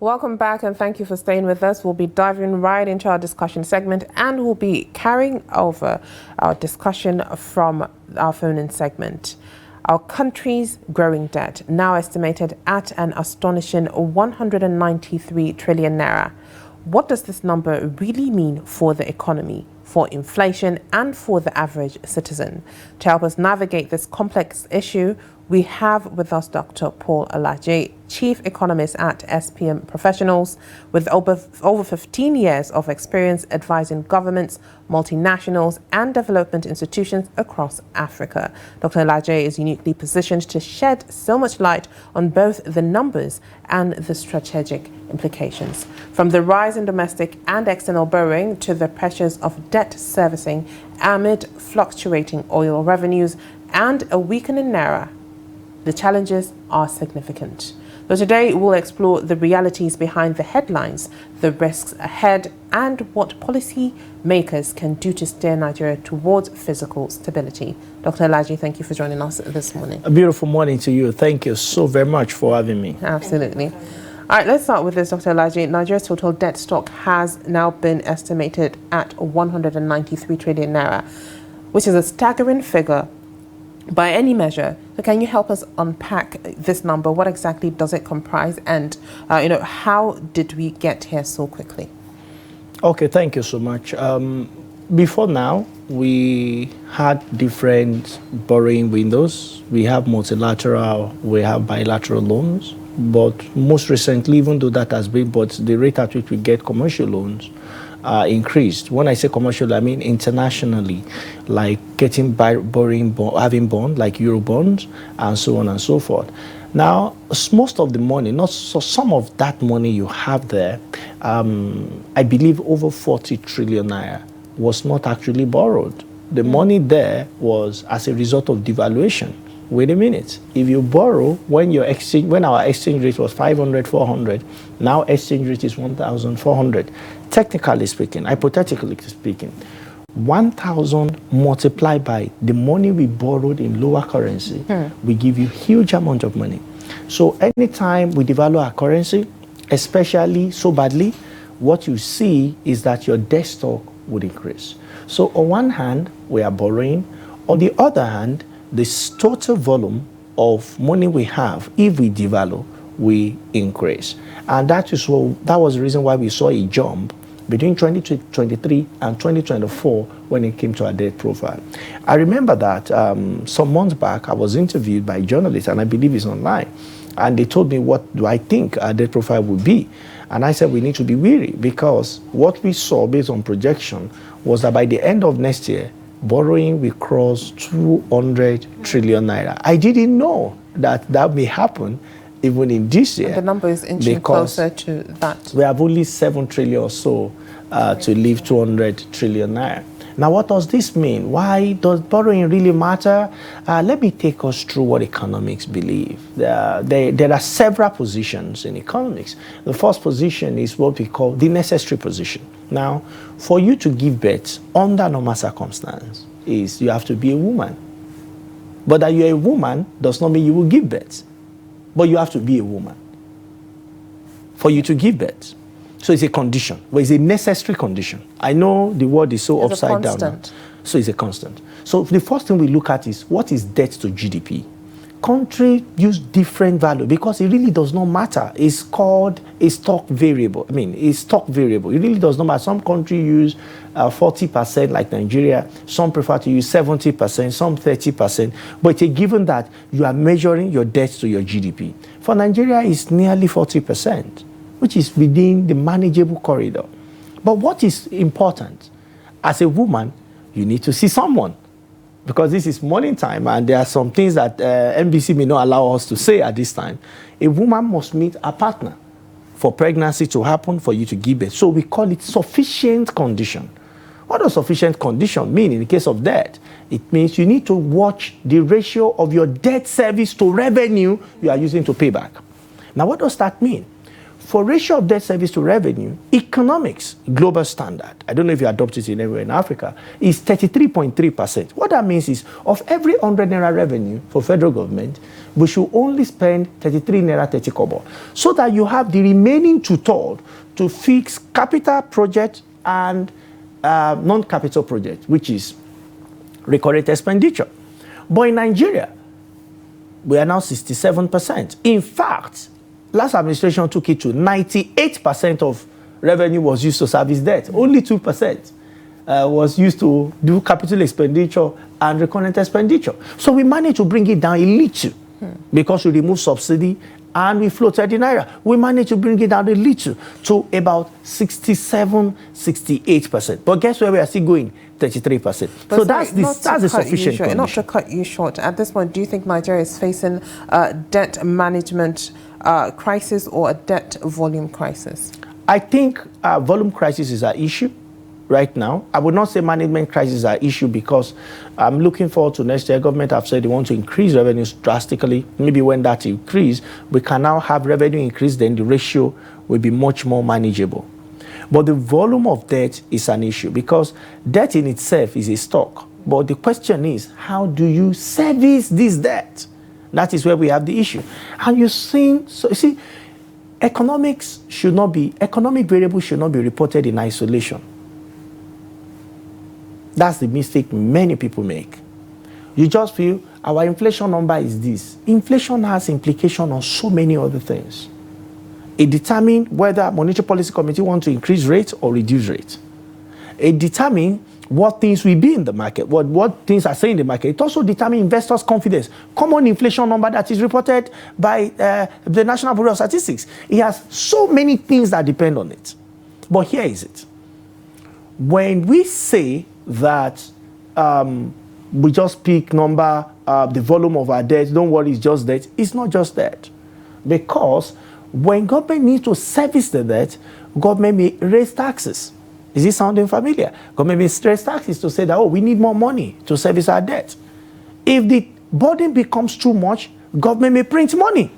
Welcome back and thank you for staying with us. We'll be diving right into our discussion segment and we'll be carrying over our discussion from our phone-in segment. Our country's growing debt, now estimated at an astonishing 193 trillion naira. What does this number really mean for the economy, for inflation and for the average citizen? To help us navigate this complex issue, we have with us Dr. Paul Alaje, Chief Economist at SPM Professionals, with over 15 years of experience advising governments, multinationals and development institutions across Africa. Dr. Alaje is uniquely positioned to shed so much light on both the numbers and the strategic implications. From the rise in domestic and external borrowing to the pressures of debt servicing amid fluctuating oil revenues and a weakening naira, the challenges are significant. So today we'll explore the realities behind the headlines, the risks ahead, and what policy makers can do to steer Nigeria towards fiscal stability. Dr. Alaje, thank you for joining us this morning. A beautiful morning to you. Thank you so very much for having me. Absolutely. All right, let's start with this, Dr. Alaje. Nigeria's total debt stock has now been estimated at 193 trillion naira, which is a staggering figure by any measure. So can you help us unpack this number? What exactly does it comprise? And, how did we get here so quickly? Okay, thank you so much. Before now, we had different borrowing windows. We have multilateral, we have bilateral loans. But most recently, even though that has been, but the rate at which we get commercial loans increased. When I say commercial, I mean internationally, like getting borrowing, having bond, like Euro bonds, and so on and so forth. Now, most of the money, not so some of that money you have there, I believe over 40 trillion naira was not actually borrowed. The money there was as a result of devaluation. Wait a minute. If you borrow when our exchange rate was 500, 400, now exchange rate is 1,400. Technically speaking, hypothetically speaking, 1,000 multiplied by the money we borrowed in lower currency, we give you huge amount of money. So anytime we devalue our currency, especially so badly, what you see is that your debt stock would increase. So on one hand, we are borrowing. On the other hand, this total volume of money we have, if we devalue, we increase. And that was the reason why we saw a jump between 2023 and 2024 when it came to our debt profile. I remember that some months back, I was interviewed by a journalist, and I believe it's online, and they told me, what do I think our debt profile would be? And I said, we need to be wary, because what we saw based on projection was that by the end of next year, borrowing will cross 200 trillion naira. I didn't know that may happen even in this year. And the number is inching closer to that. We have only 7 trillion or so to leave 200 trillion naira. Now, what does this mean? Why does borrowing really matter? Let me take us through what economics believe. There are several positions in economics. The first position is what we call the necessary position. Now, for you to give birth under normal circumstance is you have to be a woman. But that you're a woman does not mean you will give birth. But you have to be a woman for you to give birth. So it's a condition, but it's a necessary condition. I know the word is so upside down now. So it's a constant. So the first thing we look at is what is debt to GDP. Country use different value because it really does not matter. It's called a stock variable. It's stock variable. It really does not matter. Some countries use 40% like Nigeria. Some prefer to use 70%, some 30%. But it's a given that you are measuring your debt to your GDP. For Nigeria, it's nearly 40%, which is within the manageable corridor. But what is important? As a woman, you need to see someone. Because this is morning time and there are some things that NBC may not allow us to say at this time. A woman must meet a partner for pregnancy to happen, for you to give birth. So we call it sufficient condition. What does sufficient condition mean in the case of debt? It means you need to watch the ratio of your debt service to revenue you are using to pay back. Now, what does that mean? for ratio of debt service to revenue, economics, global standard, I don't know if you adopt it in anywhere in Africa, is 33.3%. What that means is, of every 100 naira revenue for federal government, we should only spend 33 naira 30 kobo, so that you have the remaining two-thirds to fix capital project and non-capital project, which is recurrent expenditure. But in Nigeria, we are now 67%. In fact, last administration took it to 98% of revenue was used to service debt. Only 2% was used to do capital expenditure and recurrent expenditure. So we managed to bring it down a little because we removed subsidy and we floated the naira. We managed to bring it down a little to about 67, 68%. But guess where we are still going? 33%. So that's a sufficient condition. Not to cut you short, at this point, do you think Nigeria is facing a debt management crisis or a debt volume crisis? I think volume crisis is an issue right now. I would not say management crisis is an issue, because I'm looking forward to next year. Government have said they want to increase revenues drastically. Maybe when that increase, we can now have revenue increase, then the ratio will be much more manageable. But the volume of debt is an issue, because debt in itself is a stock. But the question is, how do you service this debt? That is where we have the issue. And you've seen, so you see, economic variables should not be reported in isolation. That's the mistake many people make. You just feel our inflation number is this. Inflation has implications on so many other things. It determines whether Monetary Policy Committee wants to increase rates or reduce rates. It determines what things will be in the market, what things are saying in the market. It also determines investors' confidence. Common inflation number that is reported by the National Bureau of Statistics. It has so many things that depend on it. But here is it. When we say that we just pick number, the volume of our debt, don't worry, it's just debt. It's not just debt. Because when government needs to service the debt, government may raise taxes. Is this sounding familiar? Government may raise taxes to say that, oh, we need more money to service our debt. If the burden becomes too much, government may print money.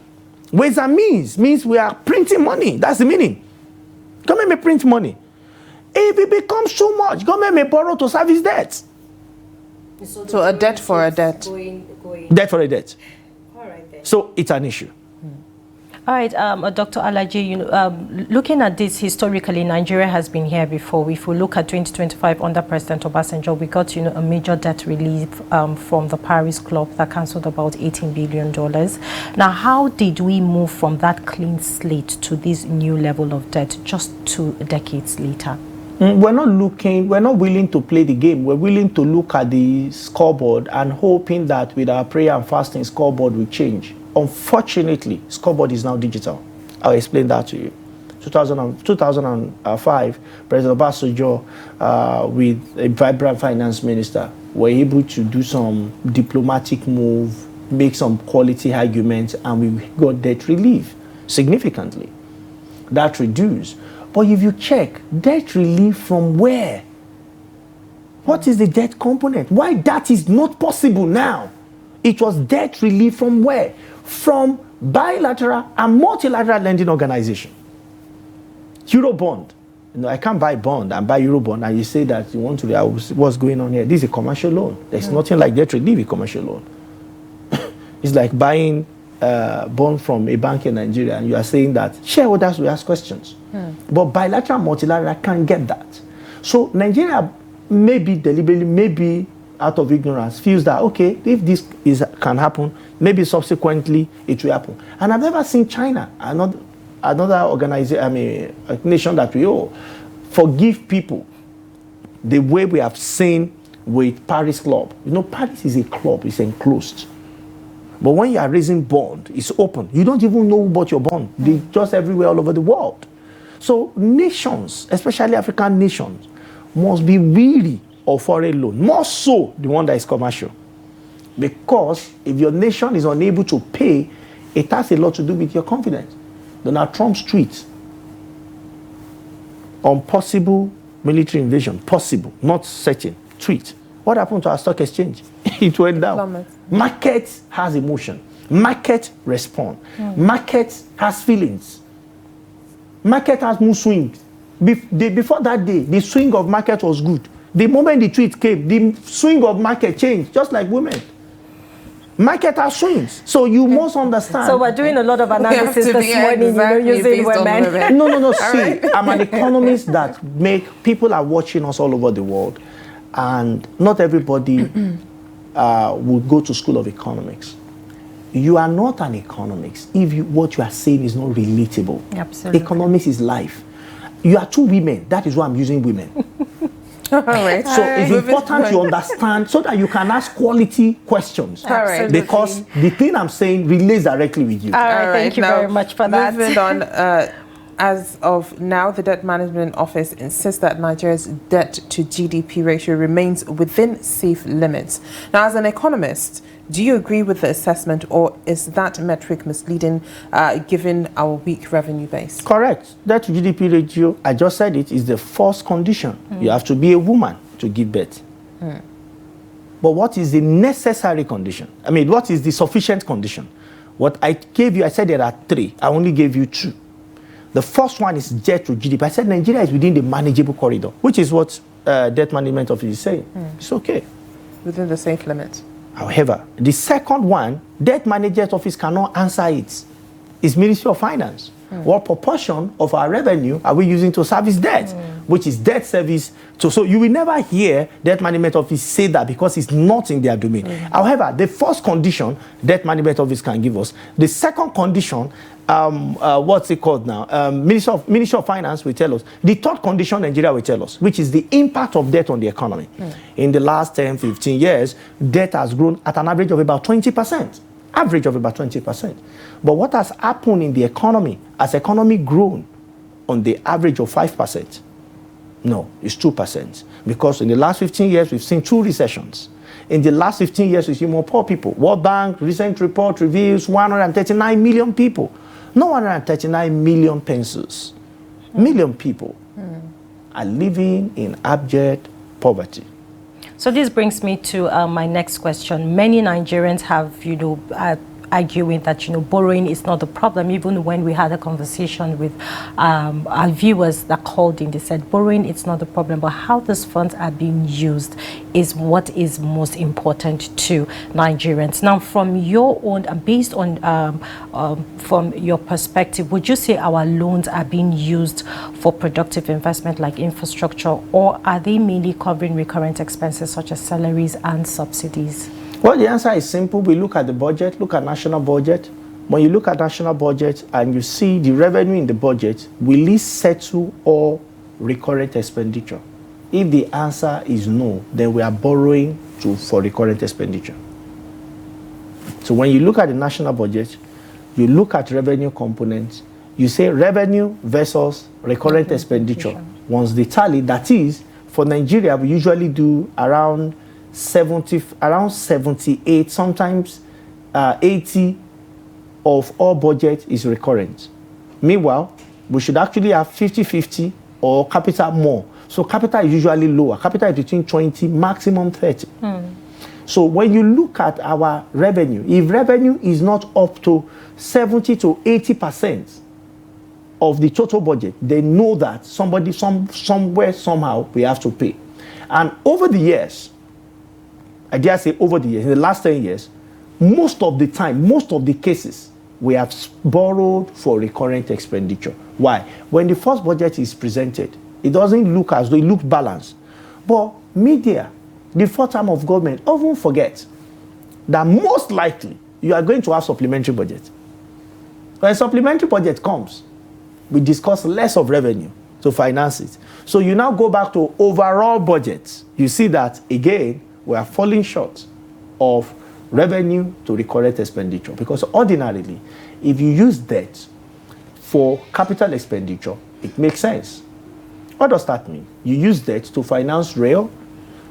Ways and means we are printing money. That's the meaning. Government may print money. If it becomes too much, government may borrow to service debt. So a debt for a debt. Debt for a debt. All right, then. So it's an issue. All right, Dr. Alaje, looking at this historically, Nigeria has been here before. If we look at 2025 under President Obasanjo, we got a major debt relief from the Paris Club that cancelled about $18 billion. Now, how did we move from that clean slate to this new level of debt just 2 decades later? We're not willing to play the game. We're willing to look at the scoreboard and hoping that with our prayer and fasting, scoreboard will change. Unfortunately, scoreboard is now digital. I'll explain that to you. 2005, President Obasanjo, with a vibrant finance minister, were able to do some diplomatic move, make some quality arguments, and we got debt relief significantly. That reduced. But if you check, debt relief from where? What is the debt component? Why that is not possible now? It was debt relief from where? From bilateral and multilateral lending organization. Eurobond. I can't buy bond and buy Eurobond, and you say that you want to what's going on here. This is a commercial loan. There's nothing like debt relief, a commercial loan. It's like buying bond from a bank in Nigeria, and you are saying that shareholders will ask questions. But bilateral, multilateral can't get that. So Nigeria, maybe deliberately, maybe out of ignorance, feels that, okay, if this can happen, maybe subsequently it will happen. And I've never seen China, another organization, a nation that we owe, forgive people the way we have seen with Paris Club. Paris is a club, it's enclosed. But when you are raising bond, it's open. You don't even know about your bond. They're just everywhere all over the world. So nations, especially African nations, must be weary of foreign loan, more so the one that is commercial. Because if your nation is unable to pay, it has a lot to do with your confidence. Donald Trump's tweet on possible military invasion, possible, not certain, tweet. What happened to our stock exchange? It went down. Market has emotion. Market respond. Market has feelings. Market has mood swings. Before that day, the swing of market was good. The moment the tweet came, the swing of market changed, just like women. Market has swings. So you must understand. So we're doing a lot of analysis this morning, using women. No. See, I'm an economist that people are watching us all over the world. And not everybody will go to school of economics. You are not an economist if what you are saying is not relatable. Absolutely. Economics is life. You are two women. That is why I'm using women. All right. So it's important to understand so that you can ask quality questions. All right. Because the thing I'm saying relates directly with you. All right. Thank you very much for that. Moving on, as of now, the Debt Management Office insists that Nigeria's debt to GDP ratio remains within safe limits. Now, as an economist, do you agree with the assessment, or is that metric misleading given our weak revenue base? Correct. Debt to GDP ratio, I just said it, is the first condition. You have to be a woman to give birth. But what is the necessary condition? I mean, what is the sufficient condition? What I gave you, I said there are three. I only gave you two. The first one is debt to GDP. I said Nigeria is within the manageable corridor, which is what Debt Management Office is saying. It's okay. Within the safe limit. However, the second one, Debt Management Office cannot answer it. It's Ministry of Finance. What proportion of our revenue are we using to service debt, which is debt service? So you will never hear Debt Management Office say that because it's not in their domain. However, the first condition Debt Management Office can give us. The second condition, what's it called now? Ministry of Finance will tell us. The third condition Nigeria will tell us, which is the impact of debt on the economy. In the last 10, 15 years, debt has grown at an average of about 20%. Average of about 20%. But what has happened in the economy? Has economy grown on the average of 5%? No, it's 2%. Because in the last 15 years, we've seen 2 recessions. In the last 15 years, we've seen more poor people. World Bank recent report reveals 139 million people. No 139 million pesos. Million people are living in abject poverty. So this brings me to my next question. Many Nigerians have, arguing that, borrowing is not the problem. Even when we had a conversation with our viewers that called in, they said borrowing is not the problem, but how these funds are being used is what is most important to Nigerians. Now, from your own, based on from your perspective, would you say our loans are being used for productive investment like infrastructure, or are they mainly covering recurrent expenses such as salaries and subsidies? Well, the answer is simple. We look at the budget, look at national budget. When you look at national budget and you see the revenue in the budget, will it settle all recurrent expenditure? If the answer is no, then we are borrowing for recurrent expenditure. So when you look at the national budget, you look at revenue components, you say revenue versus recurrent expenditure. Once they tally, that is, for Nigeria, we usually do around 78, sometimes 80 of all budget is recurrent. Meanwhile, we should actually have 50-50 or capital more. So capital is usually lower. Capital is between 20, maximum 30. So when you look at our revenue, if revenue is not up to 70 to 80% of the total budget, they know that somewhere, somehow, we have to pay. And over the years, I dare say over the years, in the last 10 years, most of the time, most of the cases, we have borrowed for recurrent expenditure. Why? When the first budget is presented, it doesn't look as though it looks balanced. But media, the fourth arm of government, often forget that most likely you are going to have supplementary budget. When supplementary budget comes, we discuss less of revenue to finance it. So you now go back to overall budget. You see that, again, we are falling short of revenue to recurrent expenditure. Because ordinarily, if you use debt for capital expenditure, it makes sense. What does that mean? You use debt to finance rail,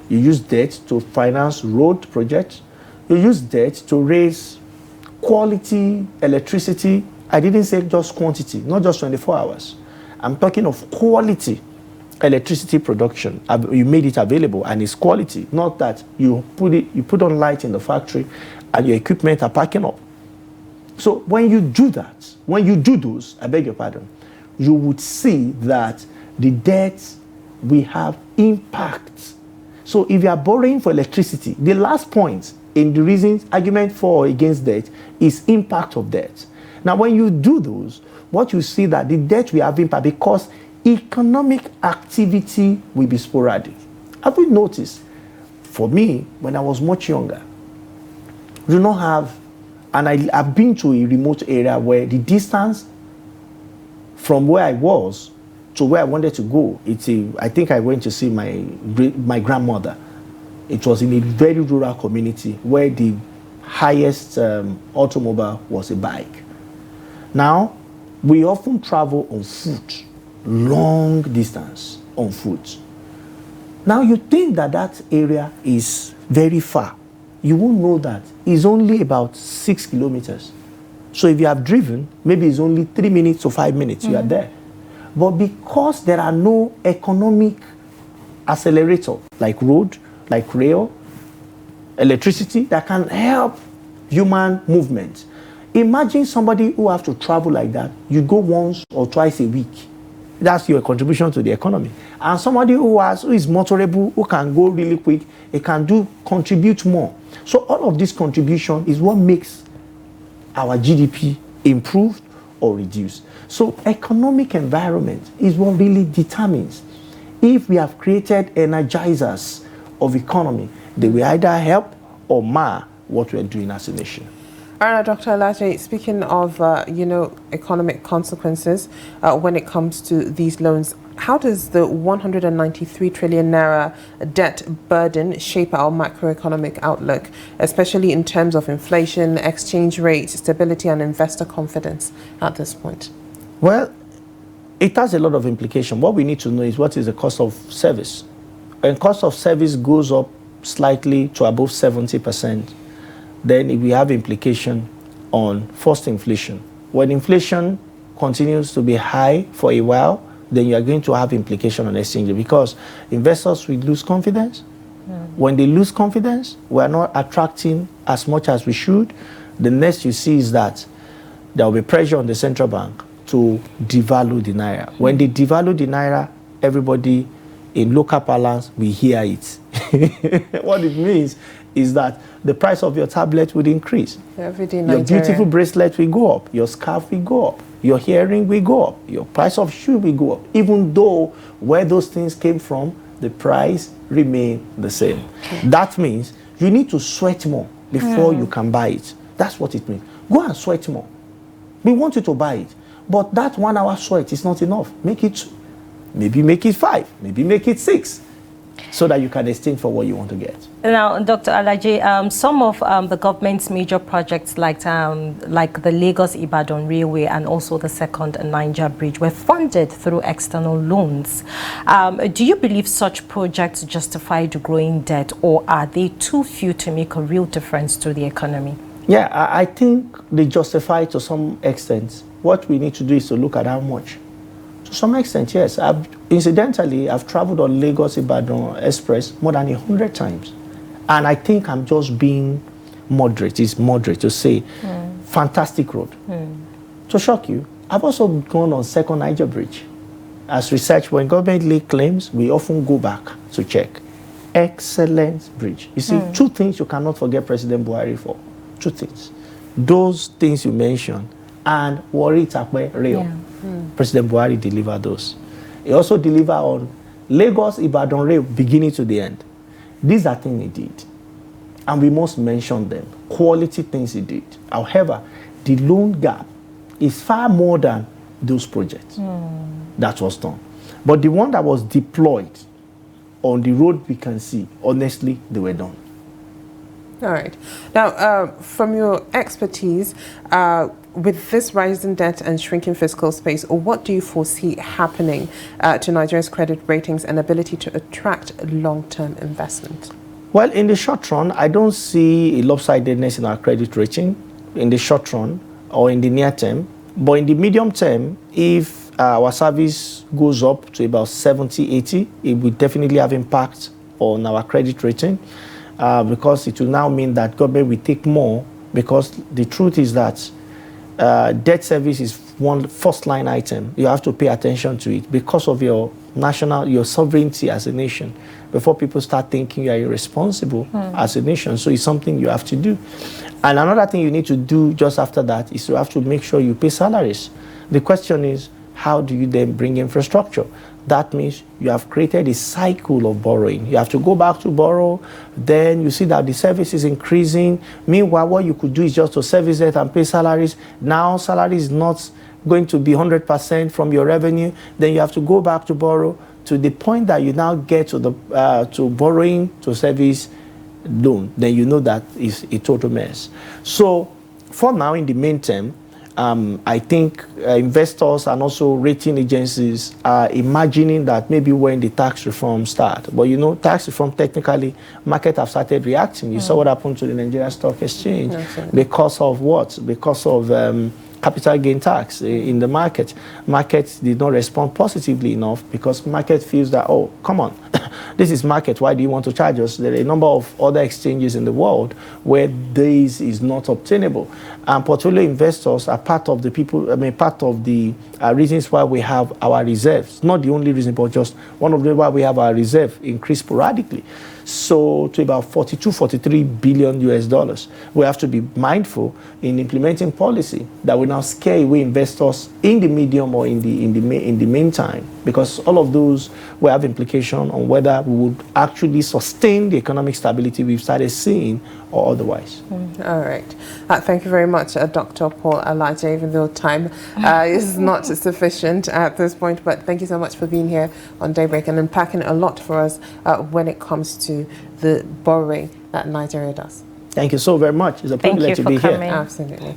you use debt to finance road projects, you use debt to raise quality electricity. I didn't say just quantity, not just 24 hours. I'm talking of quality electricity production. You made it available and it's quality, not that you put on light in the factory and your equipment are packing up. So when you do that, when you do those, I beg your pardon, you would see that the debt we have impact. So if you are borrowing for electricity, the last point in the reasons argument for or against debt is impact of debt. Now, when you do those, what you see that the debt will have impact because economic activity will be sporadic. Have you noticed? For me, when I was much younger, we do not have, and I've been to a remote area where the distance from where I was to where I wanted to go, I think I went to see my grandmother. It was in a very rural community where the highest automobile was a bike. Now, we often travel on foot, long distance on foot. Now, you think that that area is very far. You won't know that it's only about 6 kilometers. So if you have driven, maybe it's only 3 minutes to 5 minutes, you are there. But because there are no economic accelerator, like road, like rail, electricity, that can help human movement. Imagine somebody who have to travel like that. You go once or twice a week. That's your contribution to the economy. And somebody who is motorable, who can go really quick, it can contribute more. So all of this contribution is what makes our GDP improve or reduce. So economic environment is what really determines if we have created energizers of economy, they will either help or mar what we are doing as a nation. All right, Dr. Alaje, speaking of, economic consequences when it comes to these loans, how does the 193 trillion naira debt burden shape our macroeconomic outlook, especially in terms of inflation, exchange rate, stability, and investor confidence at this point? Well, it has a lot of implication. What we need to know is what is the cost of service. When cost of service goes up slightly to above 70%, then it will have implication on first inflation. When inflation continues to be high for a while, then you are going to have implication on exchange rate because investors will lose confidence. When they lose confidence, we are not attracting as much as we should. The next you see is that there will be pressure on the central bank to devalue the naira. When they devalue the naira, everybody in local parlance will hear it. What it means is that the price of your tablet would increase. Everyday Your beautiful bracelet will go up. Your scarf will go up. Your hearing will go up. Your price of shoe will go up. Even though where those things came from, the price remain the same. That means you need to sweat more before you can buy it. That's what it means. Go and sweat more. We want you to buy it. But that 1 hour sweat is not enough. Make it 2. Maybe make it 5. Maybe make it 6. So that you can exchange for what you want to get. Now, Dr. Alaje, some of the government's major projects like the Lagos-Ibadan Railway and also the second Niger Bridge were funded through external loans. Do you believe such projects justify the growing debt, or are they too few to make a real difference to the economy? Yeah, I think they justify to some extent. What we need to do is to look at how much. To some extent, yes. Incidentally, I've traveled on Lagos-Ibadan Express more than 100 times. And I think I'm just being moderate. It's moderate to say, fantastic road. To shock you, I've also gone on second Niger Bridge. As research, when government lay claims, we often go back to check. Excellent bridge. You see, 2 things you cannot forget President Buhari for. 2 things. Those things you mentioned and Warri Takpe Rail. Yeah. President Buhari delivered those. He also delivered on Lagos-Ibadan Rail beginning to the end. These are things he did. And we must mention them. Quality things he did. However, the loan gap is far more than those projects that was done. But the one that was deployed on the road we can see, honestly, they were done. All right. Now, from your expertise, with this rising debt and shrinking fiscal space, what do you foresee happening to Nigeria's credit ratings and ability to attract long-term investment? Well, in the short run, I don't see a lopsidedness in our credit rating in the short run or in the near term. But in the medium term, if our service goes up to about 70, 80, it will definitely have impact on our credit rating. Because it will now mean that government will take more, because the truth is that debt service is one first line item. You have to pay attention to it because of your sovereignty as a nation. Before people start thinking you are irresponsible as a nation, so it's something you have to do. And another thing you need to do just after that is you have to make sure you pay salaries. The question is, how do you then bring infrastructure? That means you have created a cycle of borrowing. You have to go back to borrow, then you see that the service is increasing. Meanwhile, what you could do is just to service it and pay salaries. Now, salary is not going to be 100% from your revenue. Then you have to go back to borrow to the point that you now get to to borrowing to service loan. Then you know that is a total mess. So for now, in the meantime, I think investors and also rating agencies are imagining that maybe when the tax reform starts. But you know, tax reform, technically, market have started reacting. You saw what happened to the Nigerian Stock Exchange. Because of what? Because of capital gain tax in the market. Market did not respond positively enough because market feels that, oh, come on, this is market, why do you want to charge us? There are a number of other exchanges in the world where this is not obtainable. And portfolio investors are part of the people, part of the reasons why we have our reserves. Not the only reason, but just one of the why we have our reserve increased sporadically. So to about 42, 43 billion US dollars. We have to be mindful in implementing policy that will now scare away investors in the medium or in the meantime, because all of those will have implication on whether we would actually sustain the economic stability we've started seeing or otherwise. All right. Thank you very much, Dr. Paul Alaje, even though time is not sufficient at this point. But thank you so much for being here on Daybreak and unpacking a lot for us when it comes to the borrowing that Nigeria does. Thank you so very much. It's a privilege to be here. Absolutely.